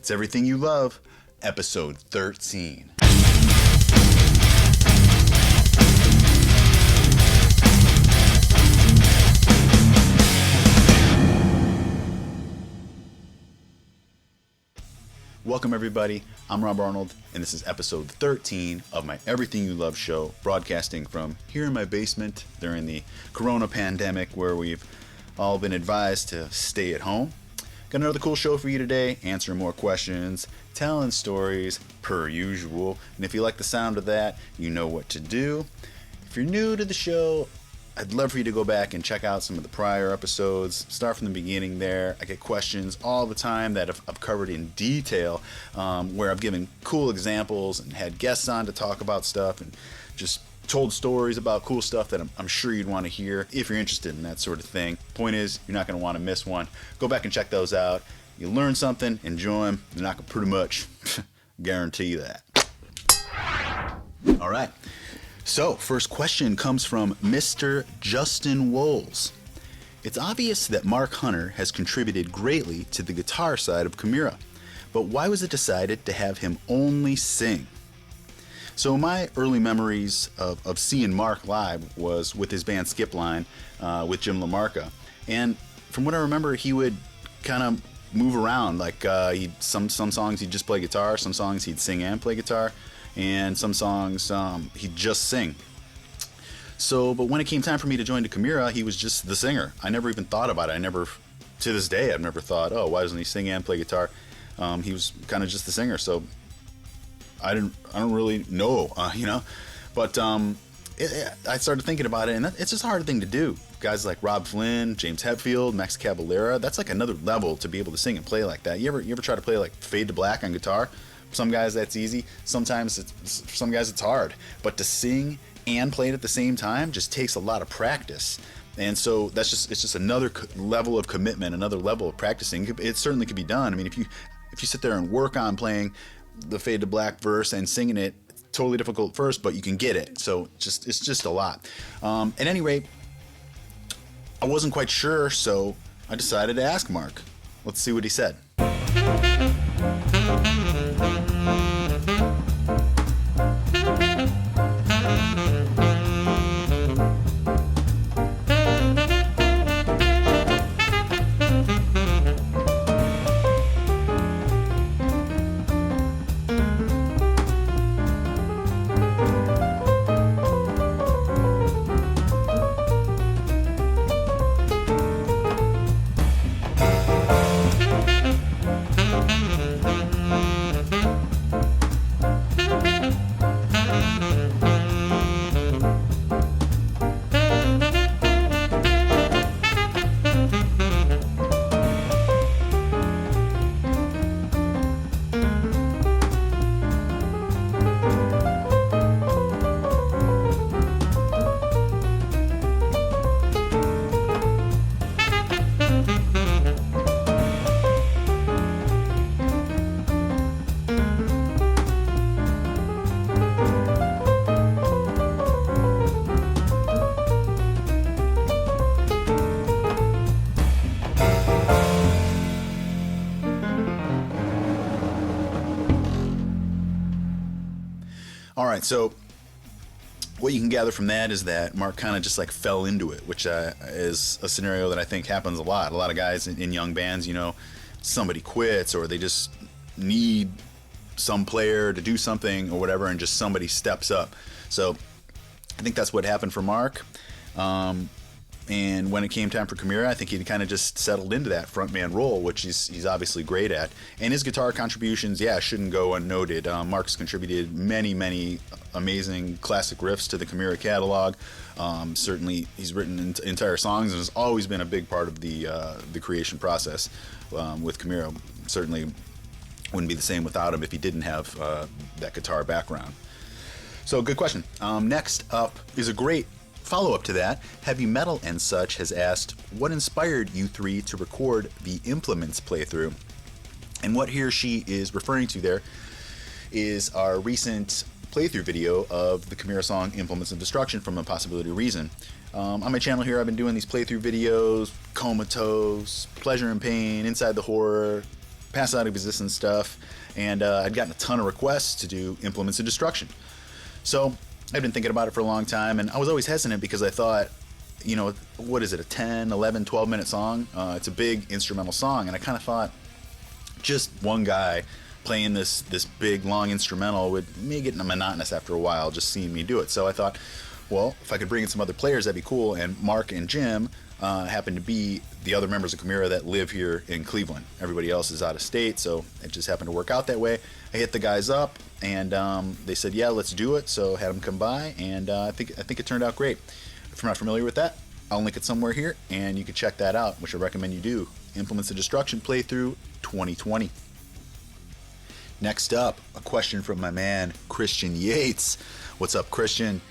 It's Everything You Love, episode 13. Welcome everybody, I'm Rob Arnold, and this is episode 13 of my Everything You Love show, broadcasting from here in my basement during the corona pandemic where we've all been advised to stay at home. Got another cool show for you today, answering more questions, telling stories per usual, and if you like the sound of that, you know what to do. If you're new to the show, I'd love for you to go back and check out some of the prior episodes. Start from the beginning there. I get questions all the time that I've covered in detail, where I've given cool examples and had guests on to talk about stuff and just told stories about cool stuff that I'm sure you'd want to hear if you're interested in that sort of thing. Point is, you're not going to want to miss one. Go back and check those out. You learn something, enjoy them. You're not going to pretty much guarantee that. All right. So, first question comes from Mr. Justin Wolls. It's obvious that Mark Hunter has contributed greatly to the guitar side of Chimaira, but why was it decided to have him only sing? So my early memories of seeing Mark live was with his band Skipline with Jim LaMarca, and from what I remember, he would kind of move around. Like some songs he'd just play guitar, some songs he'd sing and play guitar, and some songs he'd just sing. So, but when it came time for me to join the Chimaira, he was just the singer. I never even thought about it. To this day, I've never thought, oh, why doesn't he sing and play guitar? He was kind of just the singer. So I don't really know, But I started thinking about it, and it's just a hard thing to do. Guys like Rob Flynn, James Hetfield, Max Cavalera, that's like another level to be able to sing and play like that. You ever try to play like Fade to Black on guitar? Some guys that's easy. Sometimes for some guys it's hard. But to sing and play it at the same time just takes a lot of practice. And so it's just another level of commitment, another level of practicing. It certainly could be done. I mean, if you sit there and work on playing the Fade to Black verse and singing it, it's totally difficult first, but you can get it. So it's just a lot. At any rate, I wasn't quite sure, so I decided to ask Mark. Let's see what he said. All right, so what you can gather from that is that Mark kind of just like fell into it, which is a scenario that I think happens a lot. A lot of guys in young bands, somebody quits or they just need some player to do something or whatever, and just somebody steps up. So I think that's what happened for Mark. And when it came time for Chimaira, I think he kind of just settled into that frontman role, which he's obviously great at. And his guitar contributions, shouldn't go unnoted. Mark's contributed many amazing classic riffs to the Chimaira catalog. Certainly, he's written entire songs and has always been a big part of the creation process with Chimaira. Certainly wouldn't be the same without him if he didn't have that guitar background. So, good question. Next up is a great follow-up to that. Heavy Metal and Such has asked, what inspired you three to record the Implements playthrough? And what he or she is referring to there is our recent playthrough video of the Chimaira song Implements of Destruction from A Possibility of Reason. On my channel here, I've been doing these playthrough videos, Comatose, Pleasure and Pain, Inside the Horror, Pass Out of Existence stuff, and I'd gotten a ton of requests to do Implements of Destruction. So I'd been thinking about it for a long time, and I was always hesitant because I thought, you know, what is it, a 10, 11, 12-minute song? It's a big instrumental song, and I kind of thought just one guy playing this big, long instrumental would me getting monotonous after a while, just seeing me do it. So I thought, well, if I could bring in some other players, that'd be cool, and Mark and Jim happen to be the other members of Chimaira that live here in Cleveland. Everybody else is out of state, so it just happened to work out that way. I hit the guys up, and they said, yeah, let's do it. So I had them come by, and I think it turned out great. If you're not familiar with that, I'll link it somewhere here, and you can check that out, which I recommend you do. Implements of Destruction Playthrough 2020. Next up, a question from my man, Christian Yates. What's up, Christian?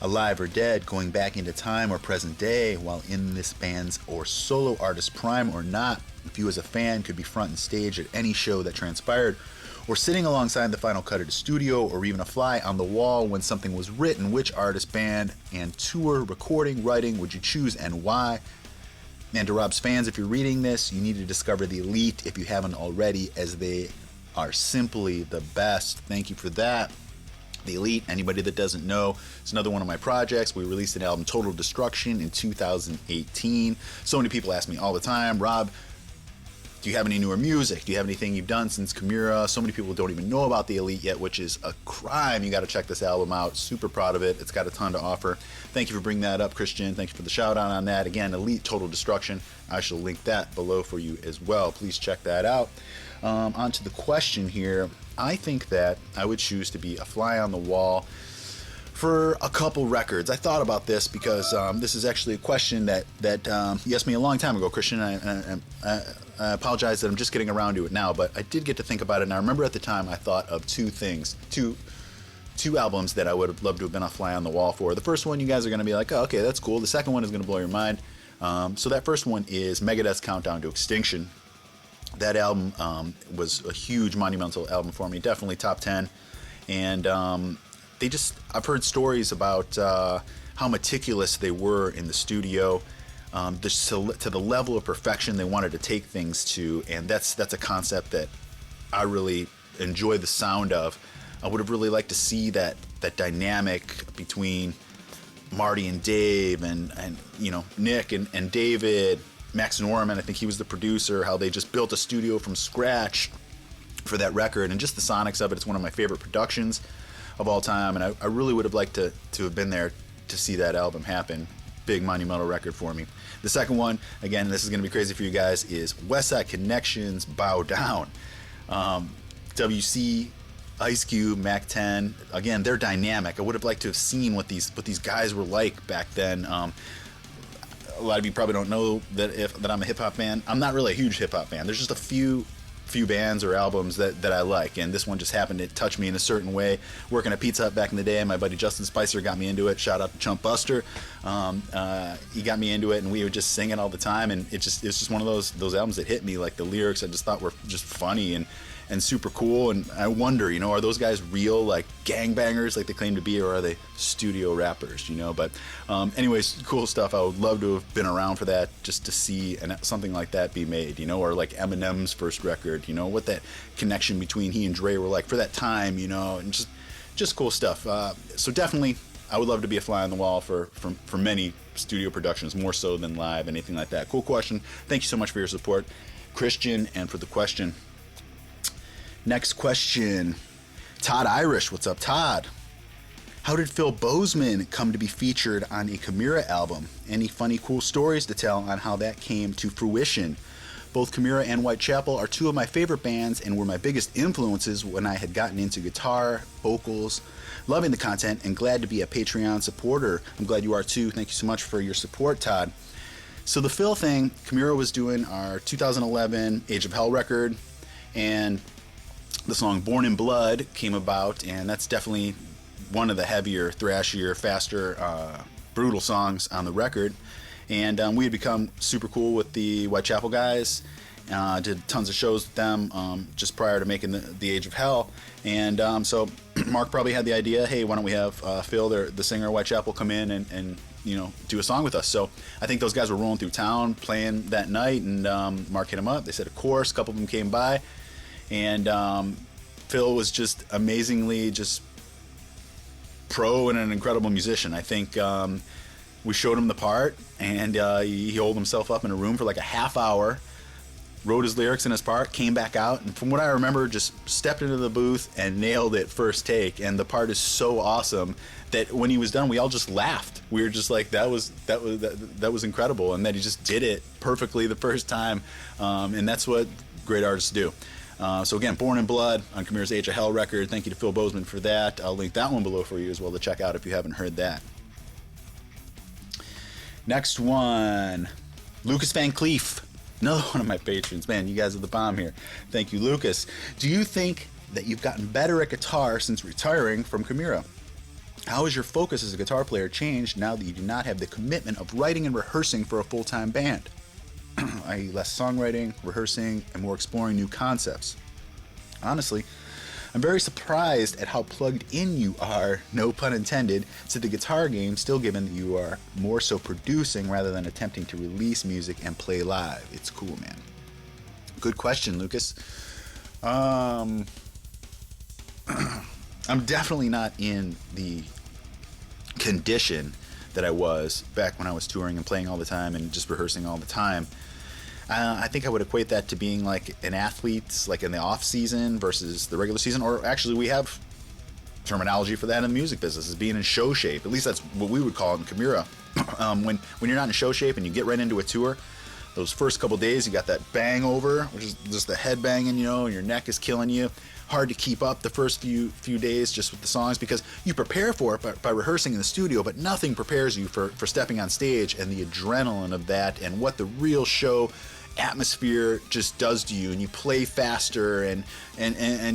Alive or dead, going back into time or present day, while in this band's or solo artist prime or not, if you as a fan could be front and stage at any show that transpired, or sitting alongside the final cut at a studio, or even a fly on the wall when something was written, which artist, band, and tour, recording, writing would you choose and why? And to Rob's fans, if you're reading this, you need to discover the Elite if you haven't already, as they are simply the best. Thank you for that. The Elite, anybody that doesn't know, it's another one of my projects. We released an album, Total Destruction, in 2018. So many people ask me all the time, Rob, do you have any newer music? Do you have anything you've done since Chimaira? So many people don't even know about The Elite yet, which is a crime. You got to check this album out. Super proud of it. It's got a ton to offer. Thank you for bringing that up, Christian. Thank you for the shout out on that. Again, Elite Total Destruction. I shall link that below for you as well. Please check that out. On to the question here. I think that I would choose to be a fly on the wall for a couple records. I thought about this because this is actually a question that you asked me a long time ago, Christian. I apologize that I'm just getting around to it now, but I did get to think about it, and I remember at the time I thought of two albums that I would have loved to have been a fly on the wall for. The first one, you guys are going to be like, oh, okay, that's cool. The second one is going to blow your mind. So that first one is Megadeth's Countdown to Extinction. That album was a huge monumental album for me, definitely top 10. And I've heard stories about how meticulous they were in the studio, to the level of perfection they wanted to take things to, and that's a concept that I really enjoy the sound of. I would have really liked to see that dynamic between Marty and Dave, and you know, Nick and David. Max Norman, I think he was the producer, how they just built a studio from scratch for that record, and just the sonics of it. It's one of my favorite productions of all time, and I really would have liked to have been there to see that album happen. Big monumental record for me. The second one, again, this is going to be crazy for you guys, is West Side Connection's Bow Down. WC, Ice Cube, Mac 10, again, they're dynamic. I would have liked to have seen what these guys were like back then. A lot of you probably don't know that I'm a hip hop fan. I'm not really a huge hip hop fan. There's just a few bands or albums that I like, and this one just happened to touch me in a certain way. Working at Pizza Hut back in the day, my buddy Justin Spicer got me into it. Shout out to Chump Buster. He got me into it, and we would just sing it all the time. And it's just one of those albums that hit me. Like, the lyrics I just thought were just funny and super cool. And I wonder, you know, are those guys real, like, gangbangers like they claim to be, or are they studio rappers, you know? But anyways, cool stuff. I would love to have been around for that, just to see something like that be made, you know, or like Eminem's first record, you know, what that connection between he and Dre were like for that time, you know, and just cool stuff. So definitely, I would love to be a fly on the wall for many studio productions, more so than live, anything like that. Cool question. Thank you so much for your support, Christian, and for the question. Next question, Todd Irish. What's up, Todd? How did Phil Bozeman come to be featured on a Chimaira album? Any funny, cool stories to tell on how that came to fruition? Both Chimaira and Whitechapel are two of my favorite bands and were my biggest influences when I had gotten into guitar, vocals. Loving the content and glad to be a Patreon supporter. I'm glad you are too. Thank you so much for your support, Todd. So the Phil thing, Chimaira was doing our 2011 Age of Hell record, and the song Born in Blood came about, and that's definitely one of the heavier, thrashier, faster, brutal songs on the record. And we had become super cool with the Whitechapel guys, did tons of shows with them just prior to making the Age of Hell. And so Mark probably had the idea, hey, why don't we have Phil, the singer of Whitechapel, come in and do a song with us. So I think those guys were rolling through town playing that night, and Mark hit them up. They said, of course. A couple of them came by, and Phil was just amazingly just pro and an incredible musician. I think we showed him the part, and he holed himself up in a room for like a half hour, wrote his lyrics in his part, came back out, and from what I remember, just stepped into the booth and nailed it first take. And the part is so awesome that when he was done, we all just laughed. We were just like, that was incredible, and that he just did it perfectly the first time. And that's what great artists do. So again, Born in Blood on Chimaira's Age of Hell record. Thank you to Phil Bozeman for that. I'll link that one below for you as well to check out if you haven't heard that. Next one, Lucas Van Cleef, another one of my patrons. Man, you guys are the bomb here. Thank you, Lucas. Do you think that you've gotten better at guitar since retiring from Chimaira? How has your focus as a guitar player changed now that you do not have the commitment of writing and rehearsing for a full-time band? i.e. less songwriting, rehearsing, and more exploring new concepts. Honestly, I'm very surprised at how plugged in you are, no pun intended, to the guitar game, still given that you are more so producing rather than attempting to release music and play live. It's cool, man. Good question, Lucas. I'm definitely not in the condition that I was back when I was touring and playing all the time and just rehearsing all the time. I think I would equate that to being like an athlete, like in the off season versus the regular season. Or actually, we have terminology for that in the music business, is being in show shape. At least that's what we would call it in Chimaira. When you're not in show shape and you get right into a tour, those first couple days you got that bang over, which is just the head banging, and your neck is killing you. Hard to keep up the first few days just with the songs, because you prepare for it by rehearsing in the studio, but nothing prepares you for stepping on stage and the adrenaline of that and what the real show atmosphere just does to you. And you play faster and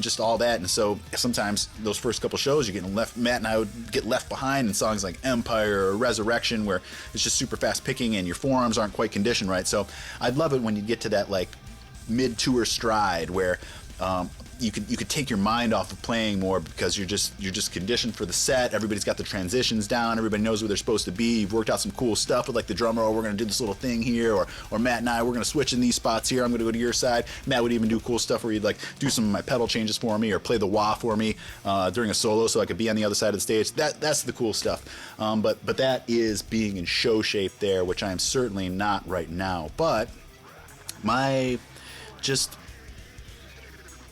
just all that. And so sometimes those first couple shows you're getting left, Matt and I would get left behind in songs like Empire or Resurrection, where it's just super fast picking and your forearms aren't quite conditioned right. So I'd love it when you get to that like mid-tour stride where you could take your mind off of playing more, because you're just conditioned for the set. Everybody's got the transitions down. Everybody knows where they're supposed to be. You've worked out some cool stuff with like the drummer. Oh, we're going to do this little thing here, or Matt and I, we're going to switch in these spots here. I'm going to go to your side. Matt would even do cool stuff where he'd like do some of my pedal changes for me or play the wah for me during a solo, so I could be on the other side of the stage. That's the cool stuff. But that is being in show shape there, which I am certainly not right now. But my just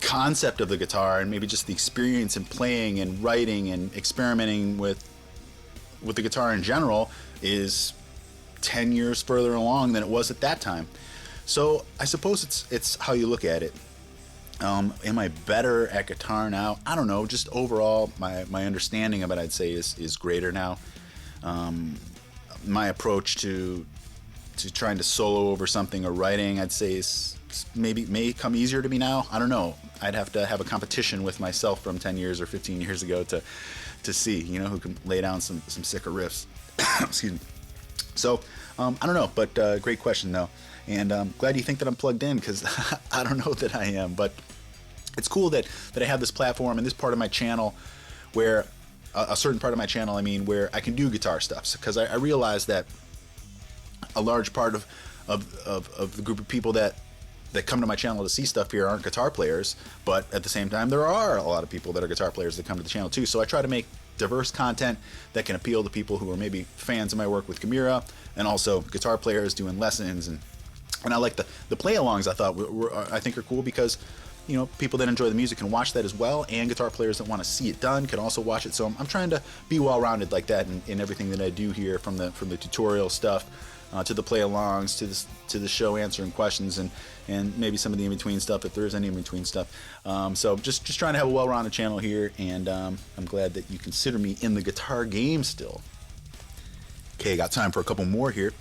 concept of the guitar, and maybe just the experience in playing and writing and experimenting with the guitar in general, is 10 years further along than it was at that time. So I suppose it's how you look at it. Am I better at guitar now? I don't know. Just overall, my understanding of it, I'd say, is greater now. My approach to trying to solo over something or writing, I'd say, may come easier to me now. I don't know. I'd have to have a competition with myself from 10 years or 15 years ago to see, who can lay down some sicker riffs. Excuse me. So, I don't know, but great question though. And I'm glad you think that I'm plugged in, because I don't know that I am, but it's cool that I have this platform and this part of my channel where, a certain part of my channel, where I can do guitar stuff, because I realize that a large part of the group of people that come to my channel to see stuff here aren't guitar players, but at the same time there are a lot of people that are guitar players that come to the channel too. So I try to make diverse content that can appeal to people who are maybe fans of my work with Chimaira, and also guitar players doing lessons, and I like the play-alongs. I think are cool, because people that enjoy the music can watch that as well, and guitar players that want to see it done can also watch it. So I'm trying to be well-rounded like that in everything that I do here, from the tutorial stuff to the play-alongs, to the show answering questions, and maybe some of the in-between stuff, if there is any in-between stuff. So just trying to have a well-rounded channel here, and I'm glad that you consider me in the guitar game still. Okay, got time for a couple more here.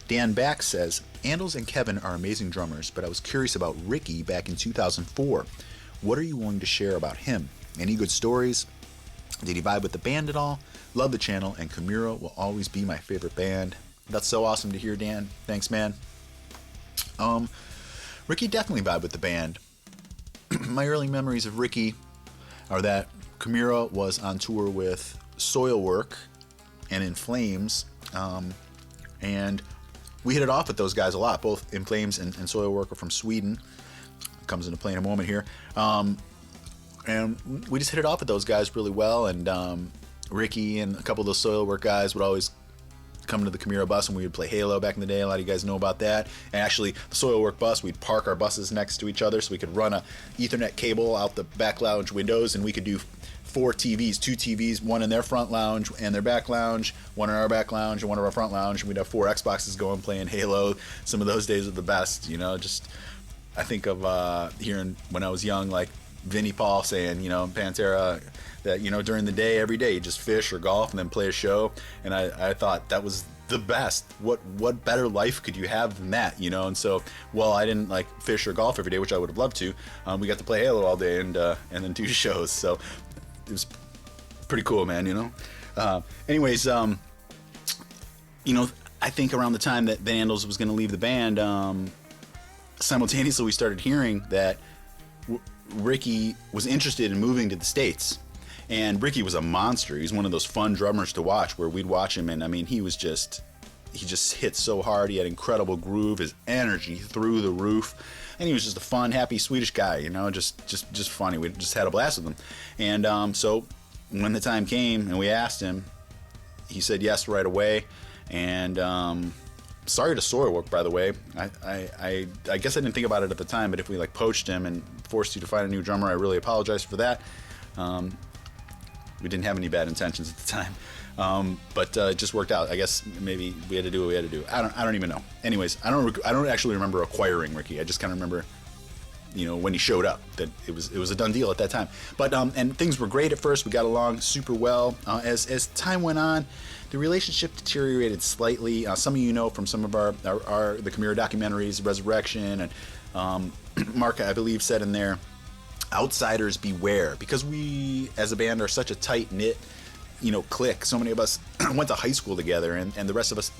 Dan Back says, Anders and Kevin are amazing drummers, but I was curious about Ricky back in 2004. What are you willing to share about him? Any good stories? Did he vibe with the band at all? Love the channel, and Chimaira will always be my favorite band. That's so awesome to hear, Dan. Thanks, man. Ricky definitely vibed with the band. My early memories of Ricky are that Chimaira was on tour with Soilwork and In Flames And we hit it off with those guys a lot, both In Flames and Soilwork are from Sweden. Comes into play in a moment here. And we just hit it off with those guys really well. And Ricky and a couple of those Soilwork guys would always come to the Chimaira bus, and we would play Halo back in the day. A lot of you guys know about that. And actually, the Soilwork bus, we'd park our buses next to each other so we could run a Ethernet cable out the back lounge windows, and we could do 4 TVs, 2 TVs, one in their front lounge and their back lounge, one in our back lounge and one in our front lounge, and we'd have 4 Xboxes going playing Halo. Some of those days are the best, just I think of hearing when I was young, like Vinnie Paul saying, Pantera, that, during the day, every day, you just fish or golf and then play a show. And I thought that was the best. What better life could you have than that, And so, while I didn't like fish or golf every day, which I would have loved to, we got to play Halo all day and then do shows. So it was pretty cool, man, anyways, I think around the time that Vandals was going to leave the band, simultaneously we started hearing that Ricky was interested in moving to the States. And Ricky was a monster. He was one of those fun drummers to watch, where we'd watch him, and I mean, he just hit so hard. He had incredible groove, his energy through the roof, and he was just a fun, happy Swedish guy, just funny. We just had a blast with him. And so when the time came and we asked him, he said yes right away. And sorry to Soilwork, by the way. I guess I didn't think about it at the time, but if we like poached him and forced you to find a new drummer, I really apologize for that. We didn't have any bad intentions at the time, but it just worked out. I guess maybe we had to do what we had to do. I don't even know. Anyways, I don't actually remember acquiring Ricky. I just kind of remember, when he showed up, that it was a done deal at that time. But and things were great at first. We got along super well. As time went on, the relationship deteriorated slightly. Some of you know from some of the Chimaira documentaries, Resurrection, and Mark, I believe, said in there, outsiders beware, because we as a band are such a tight-knit clique. So many of us went to high school together, and the rest of us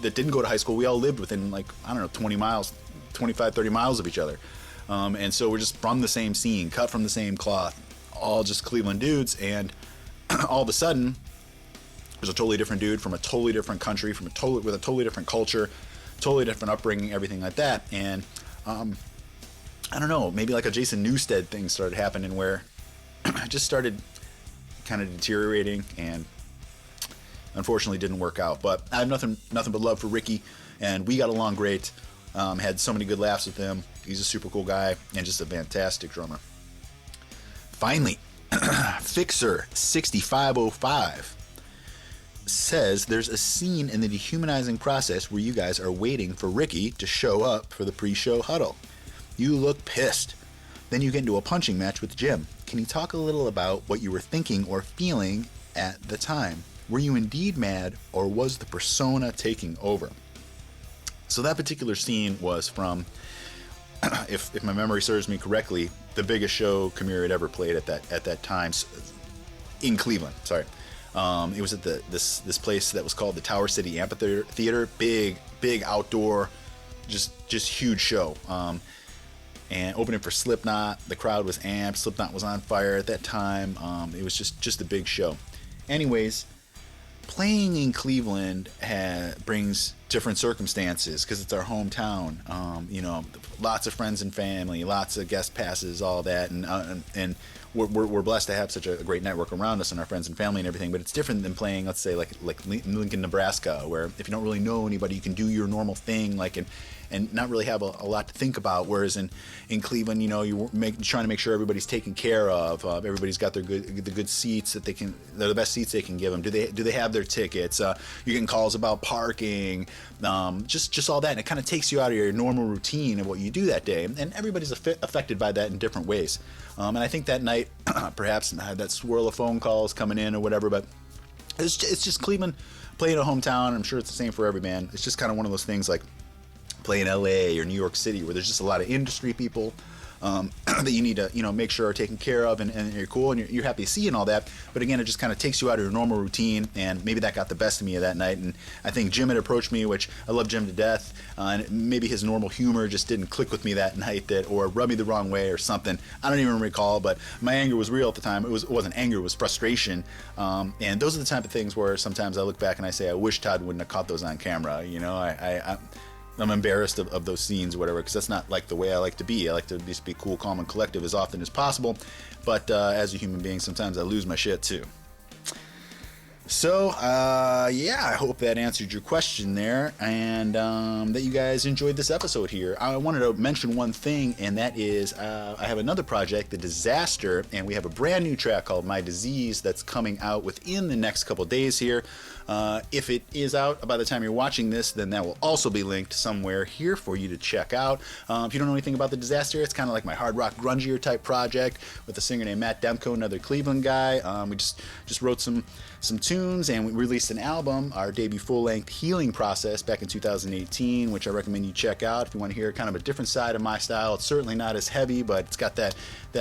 that didn't go to high school, we all lived within 20 miles, 25, 30 miles of each other, and so we're just from the same scene, cut from the same cloth, all just Cleveland dudes. And all of a sudden there's a totally different dude from a totally different country, with a totally different culture, totally different upbringing, everything like that. And I don't know, maybe like a Jason Newsted thing started happening, where it just started kind of deteriorating, and unfortunately didn't work out. But I have nothing but love for Ricky, and we got along great. Had so many good laughs with him. He's a super cool guy and just a fantastic drummer. Finally, Fixer 6505 says there's a scene in the dehumanizing process where you guys are waiting for Ricky to show up for the pre-show huddle. You look pissed. Then you get into a punching match with Jim. Can you talk a little about what you were thinking or feeling at the time? Were you indeed mad, or was the persona taking over? So that particular scene was from, if my memory serves me correctly, the biggest show Chimaira had ever played at that time in Cleveland. Sorry, it was at this place that was called the Tower City Amphitheater. Big outdoor, just huge show. And opening for Slipknot, the crowd was amped. Slipknot was on fire at that time. It was just a big show. Anyways, playing in Cleveland brings different circumstances because it's our hometown. Lots of friends and family, lots of guest passes, all that, and we're blessed to have such a great network around us and our friends and family and everything. But it's different than playing, let's say, like Lincoln, Nebraska, where if you don't really know anybody, you can do your normal thing, and not really have a lot to think about. Whereas in Cleveland, you're trying to make sure everybody's taken care of. Everybody's got the good seats that they're the best seats they can give them. Do they have their tickets? You're getting calls about parking, just all that, and it kind of takes you out of your normal routine of what you do that day. And everybody's affected by that in different ways. And I think that night, perhaps had that swirl of phone calls coming in or whatever, but it's just Cleveland playing a hometown. I'm sure it's the same for every band. It's just kind of one of those things like play in LA or New York City, where there's just a lot of industry people, that you need to, make sure are taken care of, and you're cool and you're happy to see and all that. But again, it just kind of takes you out of your normal routine, and maybe that got the best of me that night. And I think Jim had approached me, which I love Jim to death, and maybe his normal humor just didn't click with me that night, or rubbed me the wrong way or something. I don't even recall, but my anger was real at the time. It wasn't anger, it was frustration. And those are the type of things where sometimes I look back and I say, I wish Todd wouldn't have caught those on camera. I'm embarrassed of those scenes or whatever, because that's not like the way I like to be. I like to just be cool, calm, and collective as often as possible. But as a human being, sometimes I lose my shit too. So, I hope that answered your question there, and that you guys enjoyed this episode here. I wanted to mention one thing, and that is I have another project, The Disaster, and we have a brand new track called My Disease that's coming out within the next couple days here. If it is out by the time you're watching this, then that will also be linked somewhere here for you to check out. If you don't know anything about The Disaster, it's kind of like my hard rock grungier type project with a singer named Matt Demko, another Cleveland guy. We just wrote some tunes, and we released an album, our debut full-length Healing Process, back in 2018, which I recommend you check out if you want to hear kind of a different side of my style. It's certainly not as heavy, but it's got that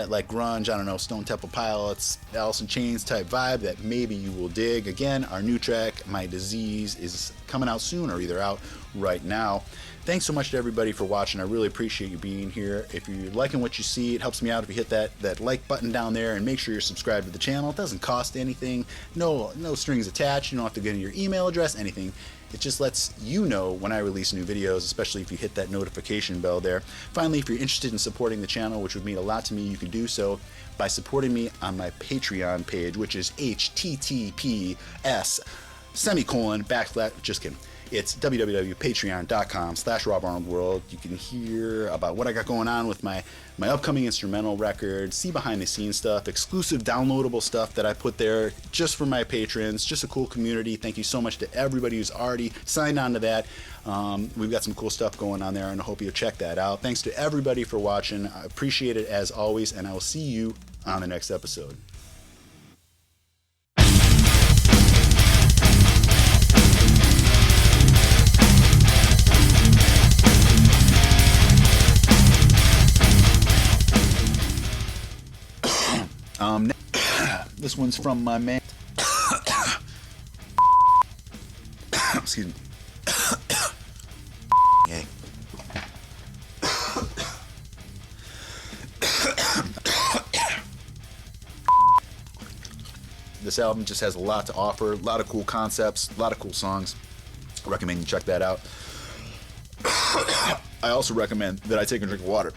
like grunge, I don't know, Stone Temple Pilots, Alice in Chains type vibe that maybe you will dig. Again, our new track, My Disease, is coming out soon, or either out right now. Thanks so much to everybody for watching. I really appreciate you being here. If you're liking what you see, it helps me out if you hit that like button down there, and make sure you're subscribed to the channel. It doesn't cost anything. No strings attached. You don't have to get in your email address, anything. It just lets you know when I release new videos, especially if you hit that notification bell there. Finally, if you're interested in supporting the channel, which would mean a lot to me, you can do so by supporting me on my Patreon page, which is https:// just kidding. It's www.patreon.com/RobArnoldWorld. You can hear about what I got going on with my upcoming instrumental record, see behind the scenes stuff, exclusive downloadable stuff that I put there just for my patrons, just a cool community. Thank you so much to everybody who's already signed on to that. We've got some cool stuff going on there, and I hope you'll check that out. Thanks to everybody for watching. I appreciate it as always, and I will see you on the next episode. This one's from my man. Excuse me. Hey. This album just has a lot to offer, a lot of cool concepts, a lot of cool songs. I recommend you check that out. I also recommend that I take a drink of water.